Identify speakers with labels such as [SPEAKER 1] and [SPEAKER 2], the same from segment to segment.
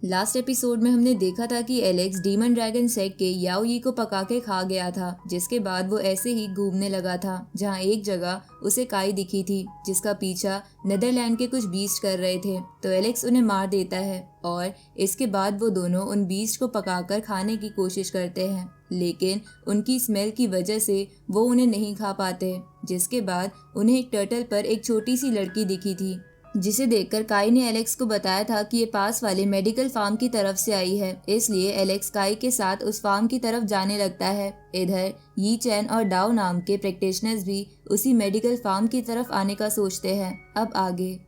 [SPEAKER 1] Last episode में हमने देखा था कि एलेक्स डीमन ड्रैगन सेट के याओ यी को पका के खा गया था, जिसके बाद वो ऐसे ही घूमने लगा था जहाँ एक जगह उसे काई दिखी थी जिसका पीछा नेदरलैंड के कुछ बीस्ट कर रहे थे। तो एलेक्स उन्हें मार देता है और इसके बाद वो दोनों उन बीस्ट को पकाकर खाने की कोशिश करते हैं, लेकिन उनकी स्मेल की वजह से वो उन्हें नहीं खा पाते। जिसके बाद उन्हें एक टर्टल पर एक छोटी सी लड़की दिखी थी, जिसे देखकर काई ने एलेक्स को बताया था कि ये पास वाले मेडिकल फार्म की तरफ से आई है। इसलिए एलेक्स काई के साथ उस फार्म की तरफ जाने लगता है। इधर यी चैन और डाओ नाम के प्रैक्टिशनर्स भी उसी मेडिकल फार्म की तरफ आने का सोचते हैं। अब आगे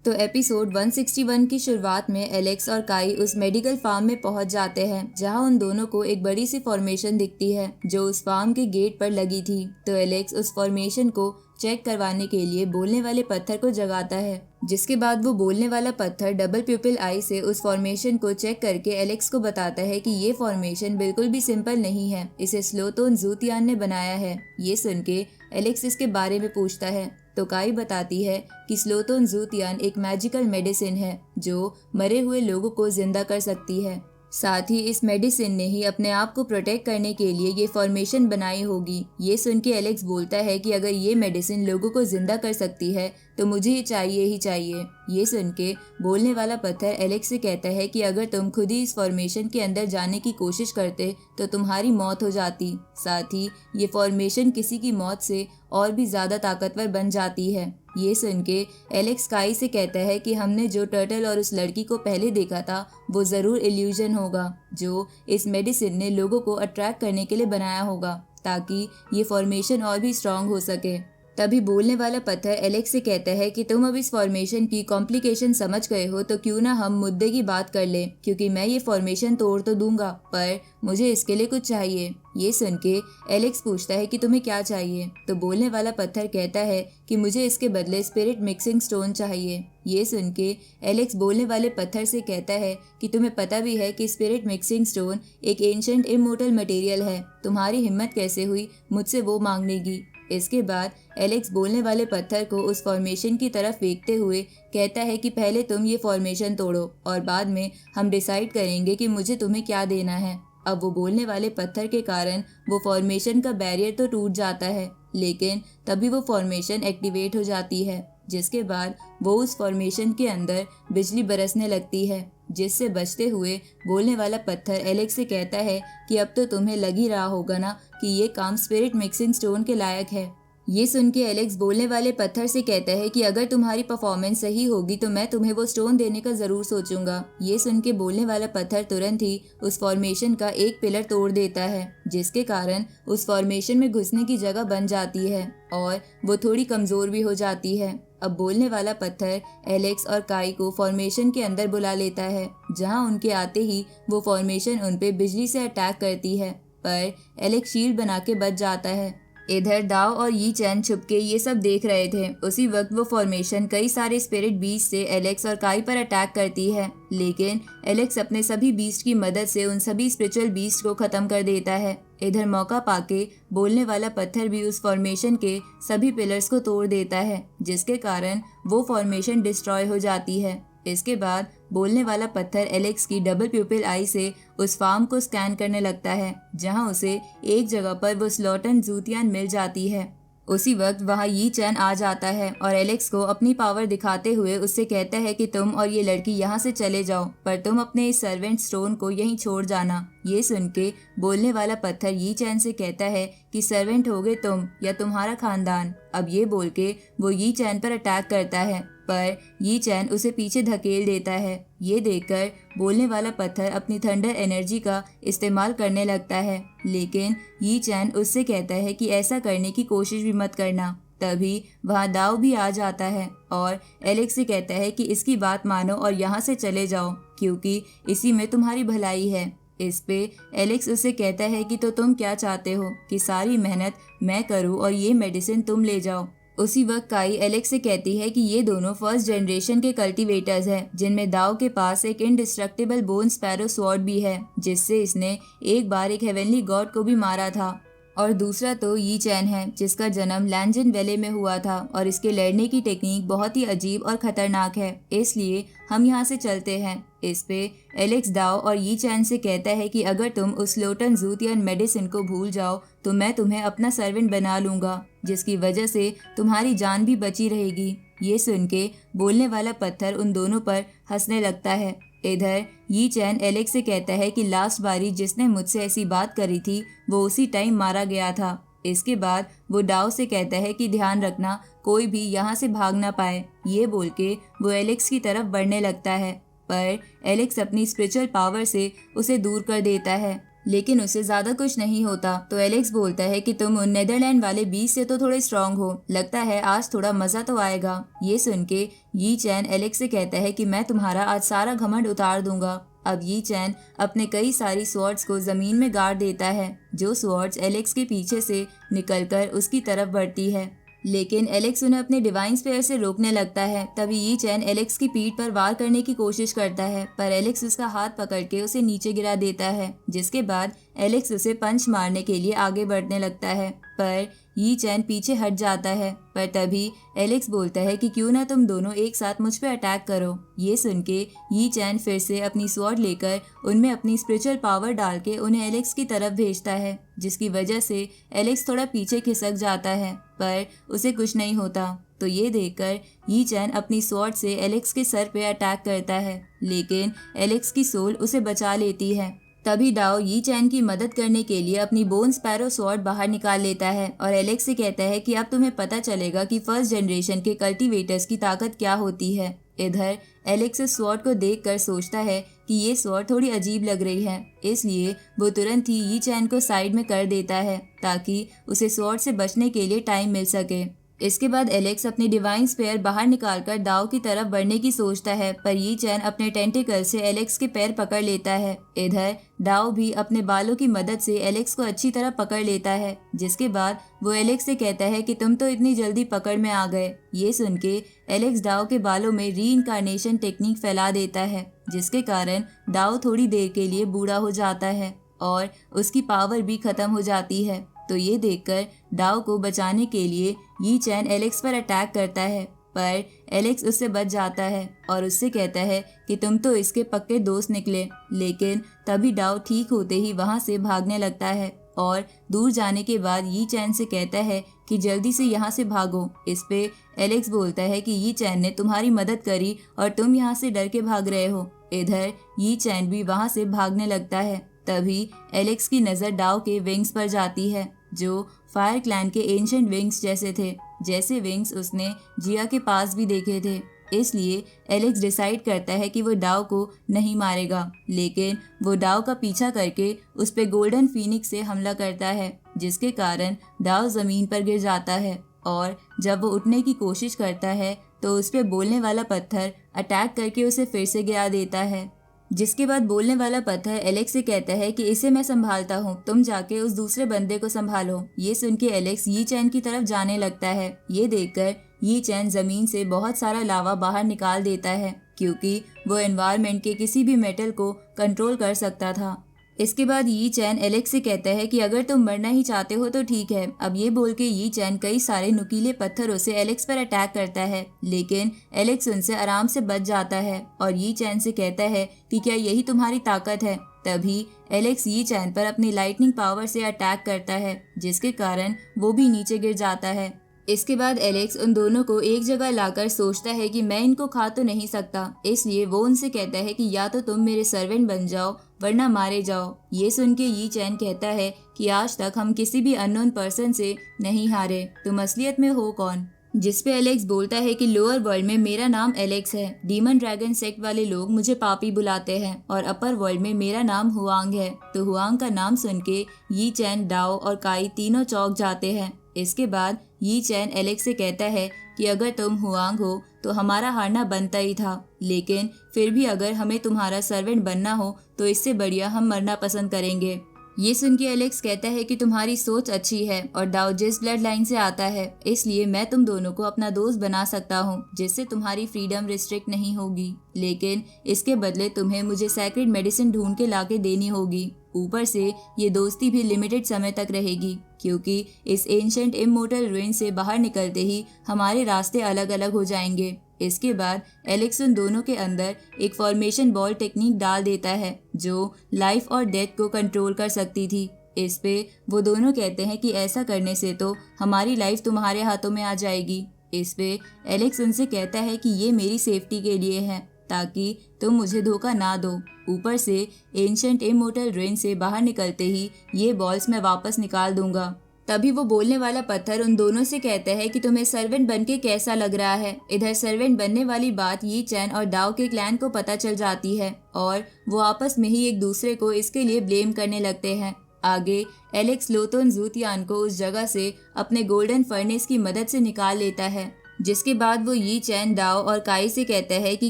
[SPEAKER 1] तो एपिसोड 161 की शुरुआत में एलेक्स और काई उस मेडिकल फार्म में पहुंच जाते हैं, जहां उन दोनों को एक बड़ी सी फॉर्मेशन दिखती है जो उस फार्म के गेट पर लगी थी। तो एलेक्स उस फॉर्मेशन को चेक करवाने के लिए बोलने वाले पत्थर को जगाता है, जिसके बाद वो बोलने वाला पत्थर डबल प्यूपिल आई से उस फॉर्मेशन को चेक करके एलेक्स को बताता है कि ये फॉर्मेशन बिल्कुल भी सिंपल नहीं है, इसे स्लोतोन ज़ूतियान ने बनाया है। ये सुन के एलेक्स इसके बारे में पूछता है तो काई बताती है कि स्लोतोन ज़ूतियान एक मैजिकल मेडिसिन है जो मरे हुए लोगों को जिंदा कर सकती है। साथ ही इस मेडिसिन ने ही अपने आप को प्रोटेक्ट करने के लिए ये फॉर्मेशन बनाई होगी। ये सुन के एलेक्स बोलता है कि अगर ये मेडिसिन लोगों को जिंदा कर सकती है तो मुझे ये चाहिए ही चाहिए। ये सुन के बोलने वाला पत्थर एलेक्स से कहता है कि अगर तुम खुद ही इस फॉर्मेशन के अंदर जाने की कोशिश करते तो तुम्हारी मौत हो जाती। साथ ही ये फॉर्मेशन किसी की मौत से और भी ज्यादा ताकतवर बन जाती है। ये सुन के एलेक्स काई से कहता है कि हमने जो टर्टल और उस लड़की को पहले देखा था वो ज़रूर इल्यूजन होगा जो इस मेडिसिन ने लोगों को अट्रैक्ट करने के लिए बनाया होगा ताकि ये फॉर्मेशन और भी स्ट्रांग हो सके। तभी बोलने वाला पत्थर एलेक्स से कहता है कि तुम अब इस फॉर्मेशन की कॉम्प्लिकेशन समझ गए हो तो क्यों ना हम मुद्दे की बात कर लें, क्योंकि मैं ये फॉर्मेशन तोड़ तो दूंगा पर मुझे इसके लिए कुछ चाहिए। ये सुन के एलेक्स पूछता है कि तुम्हें क्या चाहिए, तो बोलने वाला पत्थर कहता है कि मुझे इसके बदले स्पिरिट मिक्सिंग स्टोन चाहिए। ये सुन के एलेक्स बोलने वाले पत्थर से कहता है कि तुम्हें पता भी है कि स्पिरिट मिक्सिंग स्टोन एक एंशंट इमोर्टल मटेरियल है, तुम्हारी हिम्मत कैसे हुई मुझसे वो मांगने की। इसके बाद एलेक्स बोलने वाले पत्थर को उस फॉर्मेशन की तरफ फेंकते हुए कहता है कि पहले तुम ये फॉर्मेशन तोड़ो और बाद में हम डिसाइड करेंगे कि मुझे तुम्हें क्या देना है। अब वो बोलने वाले पत्थर के कारण वो फॉर्मेशन का बैरियर तो टूट जाता है, लेकिन तभी वो फॉर्मेशन एक्टिवेट हो जाती है, जिसके बाद वो उस फॉर्मेशन के अंदर बिजली बरसने लगती है, जिससे बचते हुए बोलने वाला पत्थर एलेक्स से कहता है कि अब तो तुम्हें लग ही रहा होगा ना कि ये काम स्पिरिट मिक्सिंग स्टोन के लायक है। ये सुन के एलेक्स बोलने वाले पत्थर से कहता है कि अगर तुम्हारी परफॉर्मेंस सही होगी तो मैं तुम्हें वो स्टोन देने का जरूर सोचूंगा। ये सुन के बोलने वाला पत्थर तुरंत ही उस फॉर्मेशन का एक पिलर तोड़ देता है, जिसके कारण उस फॉर्मेशन में घुसने की जगह बन जाती है और वो थोड़ी कमजोर भी हो जाती है। अब बोलने वाला पत्थर एलेक्स और काई को फॉर्मेशन के अंदर बुला लेता है, जहां उनके आते ही वो फॉर्मेशन उन पे बिजली से अटैक करती है, पर एलेक्स शील्ड बना के बच जाता है। इधर दाव और यी चैन छुपके ये सब देख रहे थे। उसी वक्त वो फॉर्मेशन कई सारे स्पिरिट बीस्ट से एलेक्स और काई पर अटैक करती है, लेकिन एलेक्स अपने सभी बीस्ट की मदद से उन सभी स्पिरिचुअल बीस्ट को खत्म कर देता है। इधर मौका पाके बोलने वाला पत्थर भी उस फॉर्मेशन के सभी पिलर्स को तोड़ देता है, जिसके कारण वो फॉर्मेशन डिस्ट्रॉय हो जाती है। इसके बाद बोलने वाला पत्थर एलेक्स की डबल प्यूपिल आई से उस फार्म को स्कैन करने लगता है, जहां उसे एक जगह पर वो स्लोटन ज़ूतियान मिल जाती है। उसी वक्त वहां यी चैन आ जाता है और एलेक्स को अपनी पावर दिखाते हुए उससे कहता है कि तुम और ये लड़की यहाँ से चले जाओ, पर तुम अपने इस सर्वेंट स्टोन को यहीं छोड़ जाना। ये सुन के बोलने वाला पत्थर यी चैन से कहता है कि सर्वेंट होगे तुम या तुम्हारा खानदान। अब ये बोल के वो यी चैन पर अटैक करता है, पर यी चैन उसे पीछे धकेल देता है। ये देखकर बोलने वाला पत्थर अपनी थंडर एनर्जी का इस्तेमाल करने लगता है, लेकिन यी चैन उससे कहता है कि ऐसा करने की कोशिश भी मत करना। तभी वहाँ दाव भी आ जाता है और एलेक्स से कहता है कि इसकी बात मानो और यहाँ से चले जाओ, क्योंकि इसी में तुम्हारी भलाई है। इस पे एलेक्स उसे कहता है कि तो तुम क्या चाहते हो कि सारी मेहनत मैं करूँ और ये मेडिसिन तुम ले जाओ। उसी वक्त काई एलेक्स से कहती है कि ये दोनों फर्स्ट जनरेशन के कल्टीवेटर्स हैं, जिनमें दाव के पास एक इंडिस्ट्रक्टिबल बोन स्पैरो स्वॉर्ड भी है, जिससे इसने एक बार एक हेवनली गॉड को भी मारा था। और दूसरा तो यी चैन है जिसका जन्म लैंजन वैले में हुआ था और इसके लड़ने की टेक्निक बहुत ही अजीब और खतरनाक है, इसलिए हम यहाँ से चलते हैं। इस पे एलेक्स डाओ और यी चैन से कहता है कि अगर तुम उस लोटन जूतियन मेडिसिन को भूल जाओ तो मैं तुम्हें अपना सर्वेंट बना लूंगा, जिसकी वजह से तुम्हारी जान भी बची रहेगी। ये सुन के बोलने वाला पत्थर उन दोनों पर हंसने लगता है। इधर यी चैन एलेक्स से कहता है कि लास्ट बारी जिसने मुझसे ऐसी बात करी थी वो उसी टाइम मारा गया था। इसके बाद वो डाओ से कहता है कि ध्यान रखना कोई भी यहाँ से भाग ना पाए। ये बोल के वो एलेक्स की तरफ बढ़ने लगता है, पर एलेक्स अपनी स्पिरिचुअल पावर से उसे दूर कर देता है, लेकिन उसे ज्यादा कुछ नहीं होता। तो एलेक्स बोलता है कि तुम उन नेदरलैंड वाले बीच से तो थोड़े स्ट्रांग हो, लगता है आज थोड़ा मजा तो आएगा। ये सुन के यी चैन एलेक्स से कहता है कि मैं तुम्हारा आज सारा घमंड उतार दूंगा। अब यी चैन अपने कई सारी स्वॉर्ड्स को जमीन में गाड़ देता है, जो स्वॉर्ड्स एलेक्स के पीछे से निकलकर उसकी तरफ बढ़ती है, लेकिन एलेक्स उन्हें अपने डिवाइन स्पेयर से रोकने लगता है। तभी यी चैन एलेक्स की पीठ पर वार करने की कोशिश करता है, पर एलेक्स उसका हाथ पकड़ के उसे नीचे गिरा देता है, जिसके बाद एलेक्स उसे पंच मारने के लिए आगे बढ़ने लगता है, पर यी चैन पीछे हट जाता है। पर तभी एलेक्स बोलता है कि क्यों ना तुम दोनों एक साथ मुझ पे अटैक करो। ये सुन के यी चैन फिर से अपनी स्वॉर्ड लेकर उनमें अपनी स्पिरिचुअल पावर डाल के उन्हें एलेक्स की तरफ भेजता है, जिसकी वजह से एलेक्स थोड़ा पीछे खिसक जाता है, पर उसे कुछ नहीं होता। तो ये देखकर यी चैन अपनी स्वॉर्ड से एलेक्स के सर पे अटैक करता है, लेकिन एलेक्स की सोल उसे बचा लेती है। तभी डाओ यी चैन की मदद करने के लिए अपनी बोन स्पैरो स्वॉर्ड बाहर निकाल लेता है और एलेक्स से कहता है कि अब तुम्हें पता चलेगा कि फर्स्ट जनरेशन के कल्टीवेटर्स की ताकत क्या होती है। इधर एलेक्स इस स्वॉर्ड को देखकर सोचता है कि ये स्वॉर्ड थोड़ी अजीब लग रही है, इसलिए वो तुरंत ही यी चैन को साइड में कर देता है ताकि उसे स्वॉर्ड से बचने के लिए टाइम मिल सके। इसके बाद एलेक्स अपनी डिवाइन स्पेयर बाहर निकालकर डाओ की तरफ बढ़ने की सोचता है, पर यी चैन अपने टेंटिकल से एलेक्स के पैर पकड़ लेता है। इधर डाओ भी अपने बालों की मदद से एलेक्स को अच्छी तरह पकड़ लेता है, जिसके बाद वो एलेक्स से कहता है कि तुम तो इतनी जल्दी पकड़ में आ गए। ये सुन के एलेक्स डाओ के बालों में रीइंकार्नेशन टेक्निक फैला देता है, जिसके कारण डाओ थोड़ी देर के लिए बूढ़ा हो जाता है और उसकी पावर भी खत्म हो जाती है। तो ये देखकर डाओ को बचाने के लिए यी चैन एलेक्स पर अटैक करता है, पर एलेक्स उससे बच जाता है और उससे कहता है कि तुम तो इसके पक्के दोस्त निकले। लेकिन तभी डाओ ठीक होते ही वहां से भागने लगता है और दूर जाने के बाद यी चैन से कहता है कि जल्दी से यहाँ से भागो। इस पे एलेक्स बोलता है कि यी चैन ने तुम्हारी मदद करी और तुम यहाँ से डर के भाग रहे हो। इधर यी चैन भी वहां से भागने लगता है। तभी एलेक्स की नज़र डाओ के विंग्स पर जाती है, जो फायर क्लैन के एंशिएंट विंग्स जैसे थे, जैसे विंग्स उसने जिया के पास भी देखे थे। इसलिए एलेक्स डिसाइड करता है कि वो डाओ को नहीं मारेगा, लेकिन वो डाओ का पीछा करके उस पे गोल्डन फीनिक्स से हमला करता है, जिसके कारण डाओ जमीन पर गिर जाता है और जब वो उठने की कोशिश करता है तो उस पे बोलने वाला पत्थर अटैक करके उसे फिर से गिरा देता है। जिसके बाद बोलने वाला पत्थर एलेक्स से कहता है कि इसे मैं संभालता हूँ, तुम जाके उस दूसरे बंदे को संभालो। ये सुन के एलेक्स यी चैन की तरफ जाने लगता है। ये देखकर यी चैन जमीन से बहुत सारा लावा बाहर निकाल देता है, क्योंकि वो एनवायरनमेंट के किसी भी मेटल को कंट्रोल कर सकता था। इसके बाद यी चैन एलेक्स से कहता है कि अगर तुम मरना ही चाहते हो तो ठीक है। अब ये बोल के यी चैन कई सारे नुकीले पत्थरों से एलेक्स पर अटैक करता है, लेकिन एलेक्स उनसे आराम से बच जाता है और यी चैन से कहता है कि क्या यही तुम्हारी ताकत है। तभी एलेक्स यी चैन पर अपनी लाइटनिंग पावर से अटैक करता है, जिसके कारण वो भी नीचे गिर जाता है। इसके बाद एलेक्स उन दोनों को एक जगह लाकर सोचता है कि मैं इनको खा तो नहीं सकता, इसलिए वो उनसे कहता है कि या तो तुम मेरे सर्वेंट बन जाओ वरना मारे जाओ। ये सुन के यी चैन कहता है कि आज तक हम किसी भी अननोन पर्सन से नहीं हारे, तुम असलियत में हो कौन। जिस पे एलेक्स बोलता है कि लोअर वर्ल्ड में मेरा नाम एलेक्स है, डीमन ड्रैगन सेक्ट वाले लोग मुझे पापी बुलाते हैं, और अपर वर्ल्ड में मेरा नाम हुआंग है। तो हुआंग का नाम सुन के यी चैन, डाओ और काई तीनों चौंक जाते हैं। इसके बाद यी चैन एलेक्स से कहता है कि अगर तुम हुआंग हो तो हमारा हारना बनता ही था, लेकिन फिर भी अगर हमें तुम्हारा सर्वेंट बनना हो तो इससे बढ़िया हम मरना पसंद करेंगे। ये सुन के एलेक्स कहता है कि तुम्हारी सोच अच्छी है और डाओ जिस ब्लड लाइन से आता है, इसलिए मैं तुम दोनों को अपना दोस्त बना सकता हूँ, जिससे तुम्हारी फ्रीडम रिस्ट्रिक्ट नहीं होगी, लेकिन इसके बदले तुम्हें मुझे सैक्रेड मेडिसिन ढूंढ के लाके देनी होगी। ऊपर से ये दोस्ती भी लिमिटेड समय तक रहेगी, क्योंकि इस एंशंट इमोर्टल रुइन से बाहर निकलते ही हमारे रास्ते अलग अलग हो जाएंगे। इसके बाद एलेक्स उन दोनों के अंदर एक फॉर्मेशन बॉल टेक्निक डाल देता है जो लाइफ और डेथ को कंट्रोल कर सकती थी। इस पे वो दोनों कहते हैं कि ऐसा करने से तो हमारी लाइफ तुम्हारे हाथों में आ जाएगी। इस पे एलेक्स उनसे कहता है कि ये मेरी सेफ्टी के लिए है ताकि तुम मुझे धोखा ना दो। ऊपर से एंशंट इमोर्टल रेन से बाहर निकलते ही ये बॉल्स मैं वापस निकाल दूंगा। तभी वो बोलने वाला पत्थर उन दोनों से कहता है कि तुम्हें सर्वेंट बनके कैसा लग रहा है। इधर सर्वेंट बनने वाली बात यी चैन और डाओ के क्लैन को पता चल जाती है और वो आपस में ही एक दूसरे को इसके लिए ब्लेम करने लगते हैं। आगे एलेक्स लोतोन जूतियान को उस जगह से अपने गोल्डन फर्नेस की मदद से निकाल लेता है, जिसके बाद वो यी चैन, डाओ और काई से कहता है कि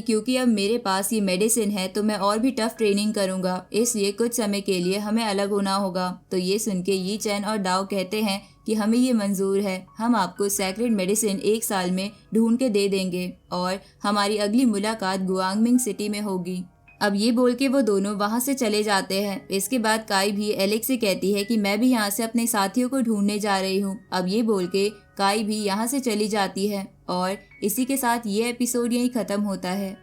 [SPEAKER 1] क्योंकि अब मेरे पास ये मेडिसिन है तो मैं और भी टफ ट्रेनिंग करूंगा, इसलिए कुछ समय के लिए हमें अलग होना होगा। तो ये सुन के यी चैन और डाओ कहते हैं कि हमें ये मंजूर है, हम आपको सैक्रेड मेडिसिन 1 साल में ढूंढ के दे देंगे और हमारी अगली मुलाकात गुआंगमिंग सिटी में होगी। अब ये बोल के वो दोनों वहाँ से चले जाते हैं। इसके बाद काई भी एलेक्स से कहती है कि मैं भी यहाँ से अपने साथियों को ढूंढने जा रही हूँ। अब ये बोल के काई भी यहाँ से चली जाती है और इसी के साथ ये एपिसोड यहीं ख़त्म होता है।